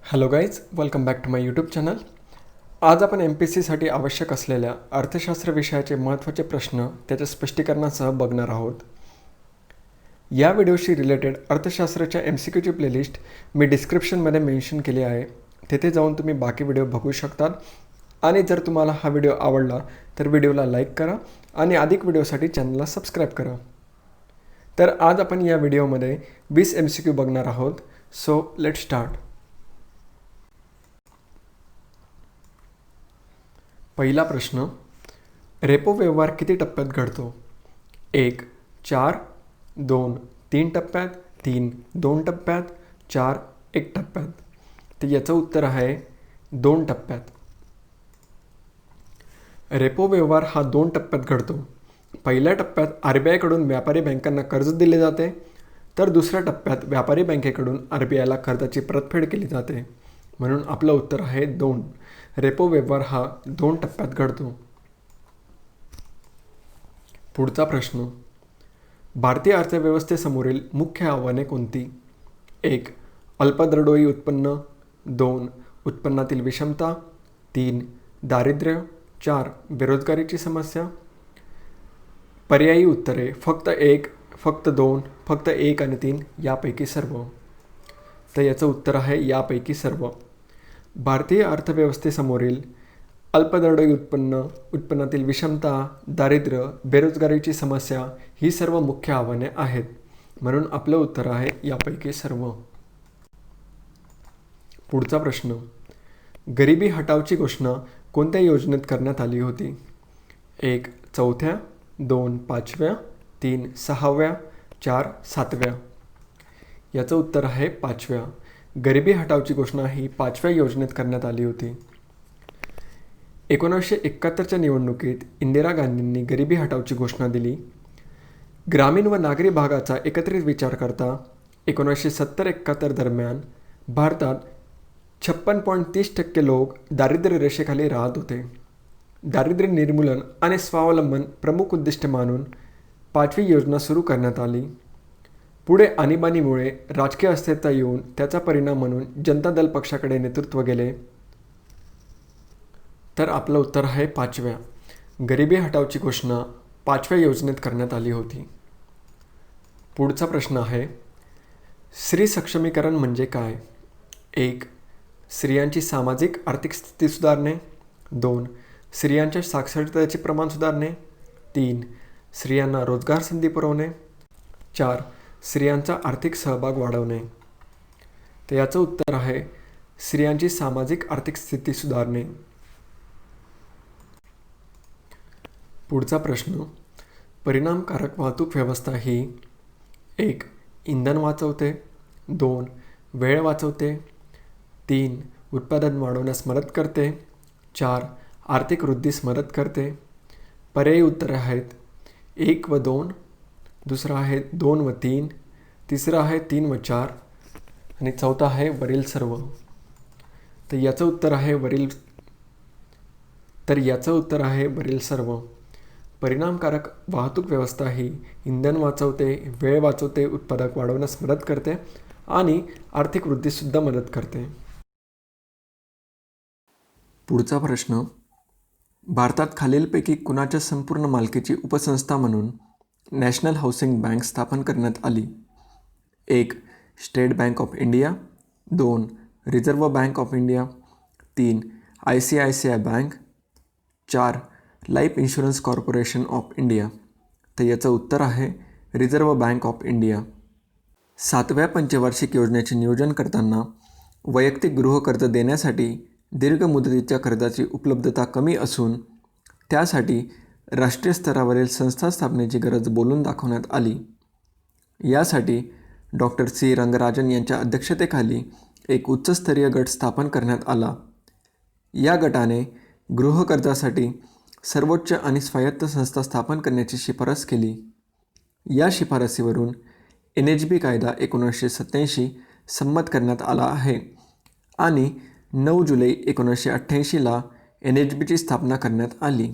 Hello guys, welcome back to my YouTube channel. आज आपण MPSCसाठी आवश्यक असलेल्या अर्थशास्त्र विषयाचे महत्त्वाचे प्रश्न त्याच्या स्पष्टीकरणासह बघणार आहोत. या व्हिडिओशी रिलेटेड अर्थशास्त्राच्या MCQची प्लेलिस्ट मी डिस्क्रिप्शनमध्ये मेन्शन केली आहे. तेथे जाऊन तुम्ही बाकी व्हिडिओ बघू शकतात. आणि जर तुम्हाला हा व्हिडिओ आवडला तर व्हिडिओला लाईक करा आणि अधिक व्हिडिओसाठी चॅनलला सबस्क्राईब करा. तर आज आपण या व्हिडिओमध्ये 20 MCQ बघणार आहोत. So let start. पहिला प्रश्न, रेपो व्यवहार किती टप्प्यात घडतो? 1 4, 2 3 टप्प्यात, 3 2 टप्प्यात, 4 1 टप्प्यात. तर याचं उत्तर आहे 2 टप्प्यात. रेपो व्यवहार हा 2 टप्प्यात घडतो. पहिल्या टप्प्यात RBI कडून व्यापारी बँकांना कर्ज दिले जाते, तर दुसऱ्या टप्प्यात व्यापारी बँकेकडून RBIला कर्जाची परतफेड केली जाते. म्हणून आपलं उत्तर आहे 2. रेपो व्यवहार हा 2 टप्प्यात घडतो. पुढचा प्रश्न, भारतीय अर्थव्यवस्थेसमोरील मुख्य आव्हाने कोणती? 1 अल्पदरडोई उत्पन्न, 2 उत्पन्नातील विषमता, 3 दारिद्र्य, 4 बेरोजगारीची समस्या. पर्यायी उत्तरे फक्त 1, फक्त 2, फक्त 1 आणि 3 यापैकी सर्व. तर याचं उत्तर आहे यापैकी सर्व. भारतीय अर्थव्यवस्थेसमोरील अल्पदरडोई उत्पन्न, उत्पन्नातील विषमता, दारिद्र्य, बेरोजगारीची समस्या ही सर्व मुख्य आव्हाने आहेत. म्हणून आपलं उत्तर आहे यापैकी सर्व. पुढचा प्रश्न, गरिबी हटावची घोषणा कोणत्या योजनेत करण्यात आली होती? 1 4थ्या, 2 5व्या, 3 6व्या, 4 7व्या. याचं उत्तर आहे 5व्या. गरिबी हटावची घोषणा ही 5व्या योजनेत करण्यात आली होती. 1971च्या निवडणुकीत इंदिरा गांधींनी गरिबी हटावची घोषणा दिली. ग्रामीण व नागरी भागाचा एकत्रित विचार करता 1970-71 दरम्यान भारतात 56.30% लोक दारिद्र्य रेषेखाली राहत होते. दारिद्र्य निर्मूलन आणि स्वावलंबन प्रमुख उद्दिष्ट मानून 5वी योजना सुरू करण्यात आली. पुढे आणीबाणीमुळे राजकीय अस्थिरता येऊन त्याचा परिणाम म्हणून जनता दल पक्षाकडे नेतृत्व गेले. तर आपलं उत्तर आहे 5व्या. गरिबी हटावची घोषणा 5व्या योजनेत करण्यात आली होती. पुढचा प्रश्न आहे, स्त्री सक्षमीकरण म्हणजे काय? 1 स्त्रियांची सामाजिक आर्थिक स्थिती सुधारणे, 2 स्त्रियांच्या साक्षरतेचे प्रमाण सुधारणे, 3 स्त्रियांना रोजगार संधी पुरवणे, 4 स्त्रियांचा आर्थिक सहभाग वाढवणे. तर याचं उत्तर आहे स्त्रियांची सामाजिक आर्थिक स्थिती सुधारणे. पुढचा प्रश्न, परिणामकारक वाहतूक व्यवस्था ही 1 इंधन वाचवते, 2 वेळ वाचवते, 3 उत्पादन वाढवण्यास मदत करते, 4 आर्थिक वृद्धीस मदत करते. पर्यायी उत्तरे आहेत 1 व 2, दुसरं आहे 2 व 3, तिसरं आहे 3 व 4 आणि चौथं आहे वरील सर्व. तर याचं उत्तर आहे वरील सर्व. परिणामकारक वाहतूक व्यवस्था ही इंधन वाचवते, वेळ वाचवते, उत्पादक वाढवण्यास मदत करते आणि आर्थिक वृद्धीसुद्धा मदत करते. पुढचा प्रश्न, भारतात खालीलपैकी कुणाच्या संपूर्ण मालकीची उपसंस्था म्हणून नॅशनल हाऊसिंग बँक स्थापन करण्यात आली? 1 state bank of India, 2 reserve bank of India, 3 ICICI bank, 4 life insurance corporation of India. तर याचं उत्तर आहे रिझर्व्ह बँक ऑफ इंडिया. 7व्या पंचवार्षिक योजनेचे नियोजन करताना वैयक्तिक गृहकर्ज देण्यासाठी दीर्घ मुदतीच्या कर्जाची उपलब्धता कमी असून त्यासाठी राष्ट्रीय स्तरावरील संस्था स्थापनेची गरज बोलून दाखवण्यात आली. यासाठी डॉक्टर C रंगराजन यांच्या अध्यक्षतेखाली एक उच्चस्तरीय गट स्थापन करण्यात आला. या गटाने गृहकर्जासाठी सर्वोच्च आणि स्वायत्त संस्था स्थापन करण्याची शिफारस केली. या शिफारसीवरून NHB कायदा 1987 संमत करण्यात आला आहे आणि 9 जुलै 1988ला NHBची स्थापना करण्यात आली.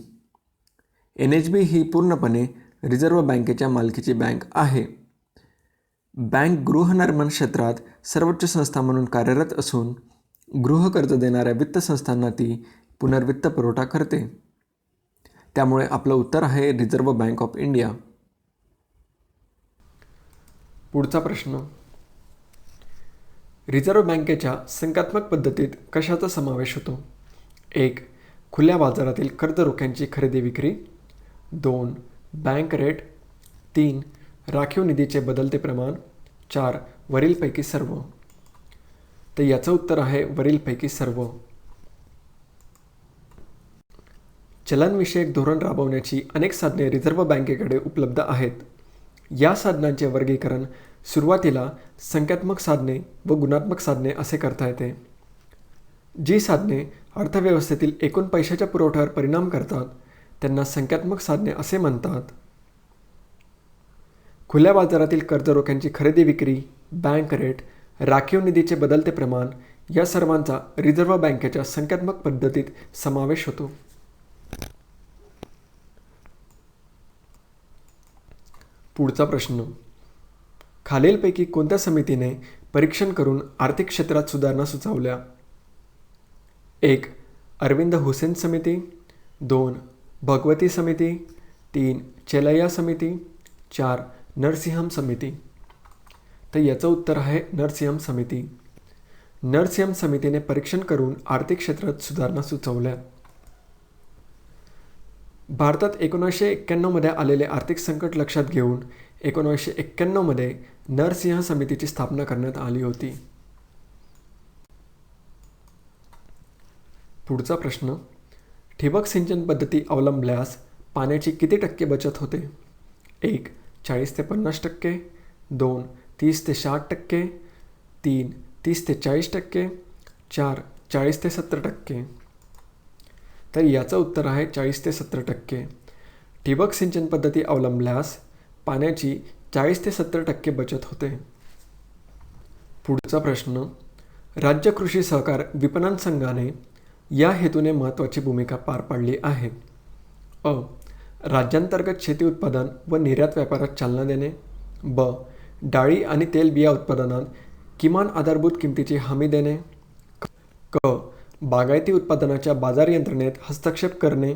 NHB ही पूर्णपणे रिझर्व्ह बँकेच्या मालकीची बँक आहे. बँक गृहनिर्माण क्षेत्रात सर्वोच्च संस्था म्हणून कार्यरत असून गृहकर्ज देणाऱ्या वित्त संस्थांना ती पुनर्वित्त पुरवठा करते. त्यामुळे आपलं उत्तर आहे रिझर्व्ह बँक ऑफ इंडिया. पुढचा प्रश्न. रिझर्व्ह बँकेच्या संख्यात्मक पद्धतीत कशाचा समावेश होतो? 1. खुल्या बाजारातील कर्ज रोख्यांची खरेदी विक्री. 2. Bank rate. 3. राखीव निधीचे बदलते प्रमाण. 4. वरीलपैकी सर्व. तर याचं उत्तर आहे वरीलपैकी सर्व. चलनविषयक धोरण राबवण्याची अनेक साधने रिझर्व्ह बँकेकडे उपलब्ध आहेत. या साधनांचे वर्गीकरण सुरुवातीला संख्यात्मक साधने व गुणात्मक साधने असे करता येते. जी साधने अर्थव्यवस्थेतील एकूण पैशाच्या पुरवठ्यावर परिणाम करतात त्यांना संख्यात्मक साधने असे म्हणतात. खुल्या बाजारातील कर्ज रोख्यांची खरेदी विक्री, बँक रेट, राखीव निधीचे बदलते प्रमाण या सर्वांचा रिझर्व्ह बँकेच्या संख्यात्मक पद्धतीत समावेश होतो. पुढचा प्रश्न. खालीलपैकी कोणत्या समितीने परीक्षण करून आर्थिक क्षेत्रात सुधारणा सुचवल्या? 1. अरविंद हुसेन समिती. 2. भगवती समिती. 3. चेलैया समिती. 4. नरसिंहम समिती. तर याचं उत्तर आहे नरसिंहम समिती. नरसिंहम समितीने परीक्षण करून आर्थिक क्षेत्रात सुधारणा सुचवल्या. भारतात 1991मध्ये आलेले आर्थिक संकट लक्षात घेऊन 1991मध्ये नरसिंह समितीची स्थापना करण्यात आली होती. पुढचा प्रश्न. ठिबक सिंचन पद्धती अवलंबल्यास पाण्याची किती टक्के बचत होते? 1. 40 ते 50%. 2. 30 ते 60%. 3. 30 ते 40%. 4. 40 ते 70%. तर याचं उत्तर आहे 40 ते 70%. ठिबक सिंचन पद्धती अवलंबल्यास पाण्याची 40 ते 70% बचत होते. पुढचा प्रश्न. राज्य कृषी सहकार विपणन संघाने या हेतूने महत्त्वाची भूमिका पार पाडली आहे. अ. राज्यांतर्गत शेती उत्पादन व निर्यात व्यापारात चालना देणे. ब. डाळी आणि तेलबिया उत्पादनात किमान आधारभूत किमतीची हमी देणे. क. बागायती उत्पादनाच्या बाजार यंत्रणेत हस्तक्षेप करणे.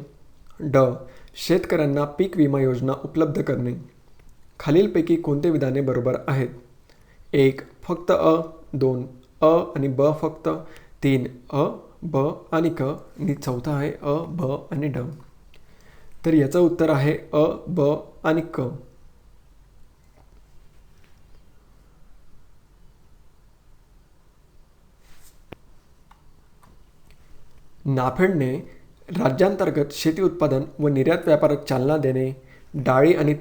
ड. शेतकऱ्यांना पीक विमा योजना उपलब्ध करणे. खालीलपैकी कोणते विधाने बरोबर आहेत? 1. फक्त अ. 2. अ आणि ब फक्त. 3. अ, ब आणि क आणि चौथा आहे अ, ब आणि ड. तर याचं उत्तर आहे अ, ब आणि क. नाफेडने राज्यांतर्गत शेती उत्पादन व निर्यात व्यापारात चालना देणे, डाळी आणि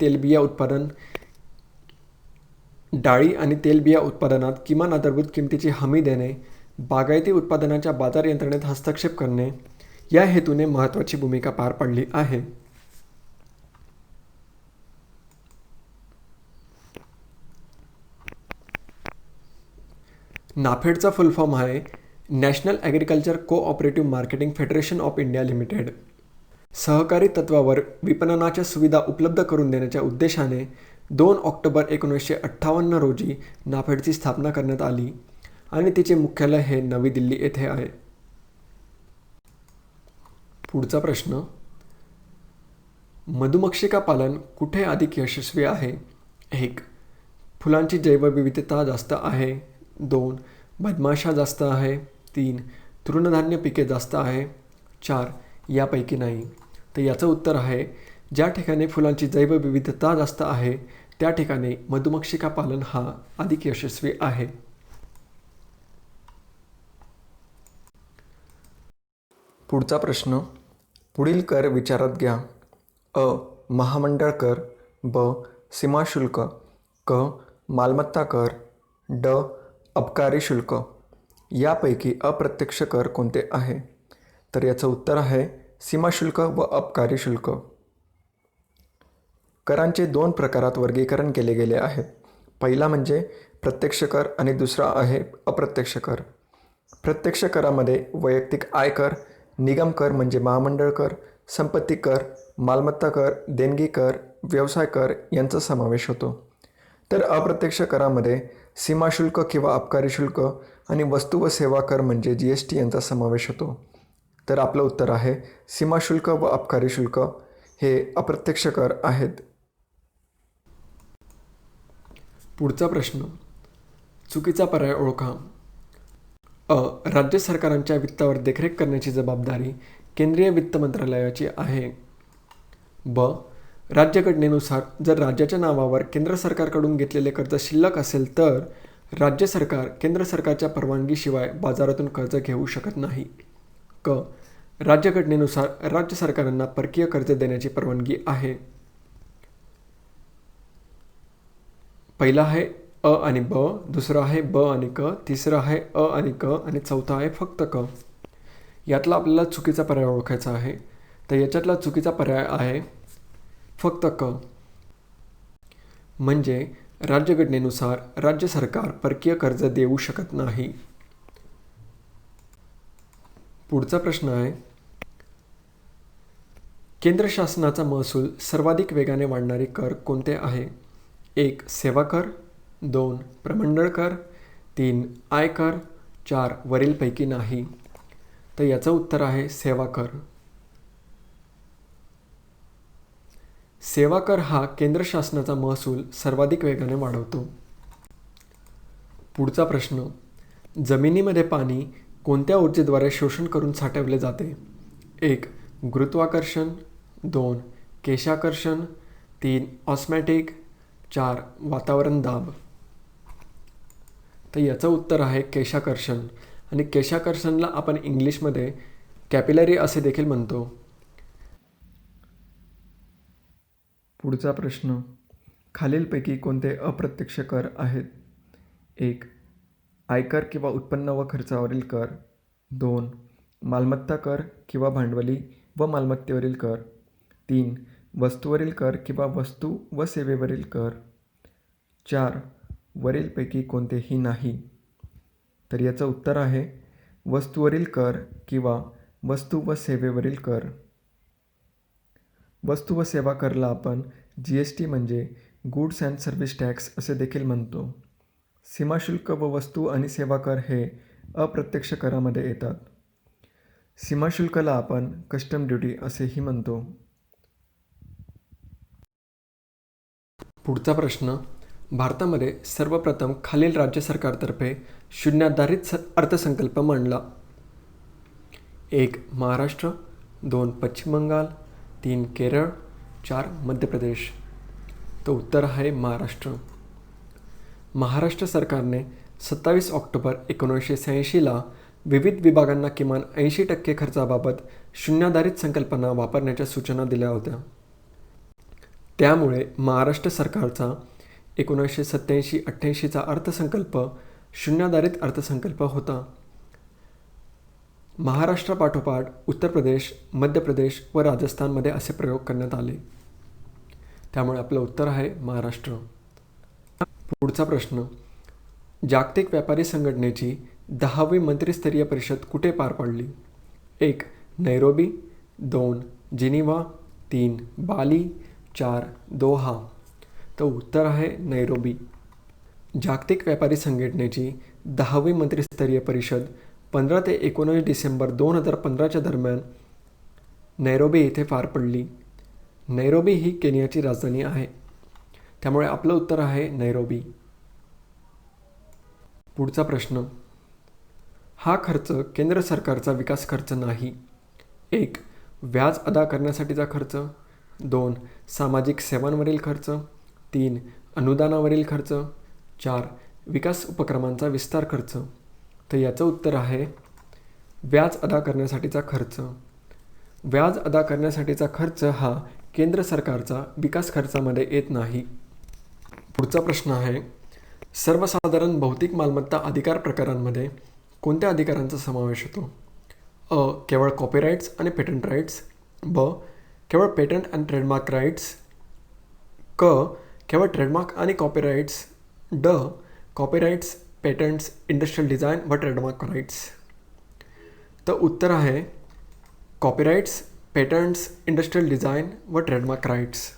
तेलबिया उत्पादनात किमान आधारभूत किमतीची हमी देणे, बागायती उत्पादनाच्या बाजार यंत्रणेत हस्तक्षेप करणे या हेतूने महत्त्वाची भूमिका पार पाडली आहे. नाफेडचा फुल फॉर्म आहे national agriculture cooperative marketing federation of India limited. सहकारी तत्त्वावर विपणनाच्या सुविधा उपलब्ध करून देण्याच्या उद्देशाने 2 ऑक्टोबर 1958 रोजी नाफेडची स्थापना करण्यात आली आणि तिचे मुख्यालय हे नवी दिल्ली येथे आहे. पुढचा प्रश्न. मधुमक्षिका पालन कुठे अधिक यशस्वी आहे? 1. फुलांची जैवविविधता जास्त आहे. 2. मधमाशा जास्त आहे. 3. तृणधान्य पिके जास्त आहे. 4. यापैकी नाही. तर याचं उत्तर आहे ज्या ठिकाणी फुलांची जैवविविधता जास्त आहे त्या ठिकाणी मधुमक्षिका पालन हा अधिक यशस्वी आहे. पुढचा प्रश्न. पुढील कर विचारात घ्या. अ. महामंडळ कर. ब. सीमाशुल्क. क. मालमत्ता कर. ड. अबकारी शुल्क. यापैकी अप्रत्यक्ष कर कोणते आहे? तर याचं उत्तर आहे सीमाशुल्क व अबकारी शुल्क. करांचे 2 प्रकारात वर्गीकरण केले गेले आहे. पहिला म्हणजे प्रत्यक्ष कर आणि दुसरा आहे अप्रत्यक्ष कर. प्रत्यक्ष करामध्ये वैयक्तिक आयकर, निगम कर म्हणजे महामंडळ कर, संपत्ती कर, मालमत्ता कर, देणगी कर, व्यवसाय कर यांचा समावेश होतो. तर अप्रत्यक्ष करामध्ये सीमाशुल्क किंवा अबकारी शुल्क आणि वस्तू व सेवा कर म्हणजे GST यांचा समावेश होतो. तर आपलं उत्तर आहे सीमाशुल्क व अबकारी शुल्क हे अप्रत्यक्ष कर आहेत. पुढचा प्रश्न, चुकीचा पर्याय ओळखा. राज्य सरकारांच्या वित्तावर देखरेख करण्याची जबाबदारी केंद्रीय वित्त मंत्रालयाची आहे. राज्यघटनेनुसार जर राज्याच्या नावावर केंद्र सरकारकडून घेतलेले कर्ज शिल्लक असेल तर राज्य सरकार केंद्र सरकारच्या परवानगीशिवाय बाजारातून कर्ज घेऊ शकत नाही. राज्यघटनेनुसार राज्य सरकारांना परकीय कर्ज देण्याची परवानगी आहे. पहिला आहे अ आणि ब, दुसरं आहे ब आणि क, तिसरं आहे अ आणि क आणि चौथा आहे फक्त क. यातला आपल्याला चुकीचा पर्याय ओळखायचा आहे. तर याच्यातला चुकीचा पर्याय आहे फक्त क. म्हणजे राज्यघटनेनुसार राज्य सरकार परकीय कर्ज देऊ शकत नाही. पुढचा प्रश्न आहे, केंद्र शासनाचा महसूल सर्वाधिक वेगाने वाढणारे कर कोणते आहे? 1. सेवा कर, 2. प्रमंडळ कर, 3. आयकर, 4. वरीलपैकी नाही. तर याचं उत्तर आहे सेवा कर. सेवा कर हा केंद्र शासनाचा महसूल सर्वाधिक वेगाने वाढवतो. पुढचा प्रश्न, जमिनीमध्ये पाणी कोणत्या ऊर्जेद्वारे शोषण करून साठवले जाते? 1. गुरुत्वाकर्षण, 2. केशाकर्षण, 3. ऑस्मॅटिक, 4. वातावरण दाब. तर याचं उत्तर आहे केशाकर्षण. आणि केशाकर्षणला आपण इंग्लिशमध्ये कॅपिलरी असे देखील म्हणतो. पुढचा प्रश्न, खालीलपैकी कोणते अप्रत्यक्ष कर आहेत? 1. आयकर किंवा उत्पन्न व खर्चावरील कर, 2. मालमत्ता कर किंवा भांडवली व मालमत्तेवरील कर, 3. वस्तूवरील कर किंवा वस्तू व सेवेवरील कर, 4. वरीलपैकी कोणतेही नाही. तर याचं उत्तर आहे वस्तूवरील कर किंवा वस्तू व सेवेवरील कर. वस्तू व सेवा करला आपण GST म्हणजे गुड्स अँड सर्व्हिस टॅक्स असे देखील म्हणतो. सीमाशुल्क व वस्तू आणि सेवा कर हे अप्रत्यक्ष करामध्ये येतात. सीमाशुल्कला आपण कस्टम ड्युटी असेही म्हणतो. पुढचा प्रश्न, भारतामध्ये सर्वप्रथम खालील राज्य सरकारतर्फे शून्याधारित अर्थसंकल्प मांडला. 1. महाराष्ट्र, 2. पश्चिम बंगाल, 3. केरळ, 4. मध्य प्रदेश. तर उत्तर आहे महाराष्ट्र. महाराष्ट्र सरकारने 27 ऑक्टोबर 1986ला विविध विभागांना किमान 80% खर्चाबाबत शून्याधारित संकल्पना वापरण्याच्या सूचना दिल्या होत्या. त्यामुळे महाराष्ट्र सरकारचा 1987-88चा अर्थसंकल्प शून्याधारित अर्थसंकल्प होता. महाराष्ट्रापाठोपाठ उत्तर प्रदेश, मध्य प्रदेश व राजस्थानमध्ये असे प्रयोग करण्यात आले. त्यामुळे आपलं उत्तर आहे महाराष्ट्र. पुढचा प्रश्न, जागतिक व्यापारी संघटनेची 10वी मंत्रिस्तरीय परिषद कुठे पार पडली? 1. नैरोबी, 2. जिनिव्हा, 3. बाली, 4. दोहा. तर उत्तर आहे नैरोबी. जागतिक व्यापारी संघटनेची 10वी मंत्रिस्तरीय परिषद 15 ते 19 डिसेंबर 2015च्या दरम्यान नैरोबी येथे पार पडली. नैरोबी ही केनियाची राजधानी आहे. त्यामुळे आपलं उत्तर आहे नैरोबी. पुढचा प्रश्न, हा खर्च केंद्र सरकारचा विकास खर्च नाही. 1. व्याज अदा करण्यासाठीचा खर्च, 2. सामाजिक सेवांवरील खर्च, 3. अनुदानावरील खर्च, 4. विकास उपक्रमांचा विस्तार खर्च. तर याचं उत्तर आहे व्याज अदा करण्यासाठीचा खर्च. व्याज अदा करण्यासाठीचा खर्च हा केंद्र सरकारचा विकास खर्चामध्ये येत नाही. पुढचा प्रश्न आहे, सर्वसाधारण भौतिक मालमत्ता अधिकार प्रकारांमध्ये कोणत्या अधिकारांचा समावेश होतो? अ. केवळ कॉपीराइट्स आणि पेटंट राईट्स, ब. केवळ पेटंट अँड ट्रेडमार्क राईट्स, क. केवळ ट्रेडमार्क आणि कॉपीराइट्स, ड. कॉपीराइट्स, पेटंट्स, इंडस्ट्रियल डिझाईन व ट्रेडमार्क राईट्स. तर उत्तर आहे कॉपीराइट्स, पेटंट्स, इंडस्ट्रियल डिझाईन व ट्रेडमार्क राईट्स.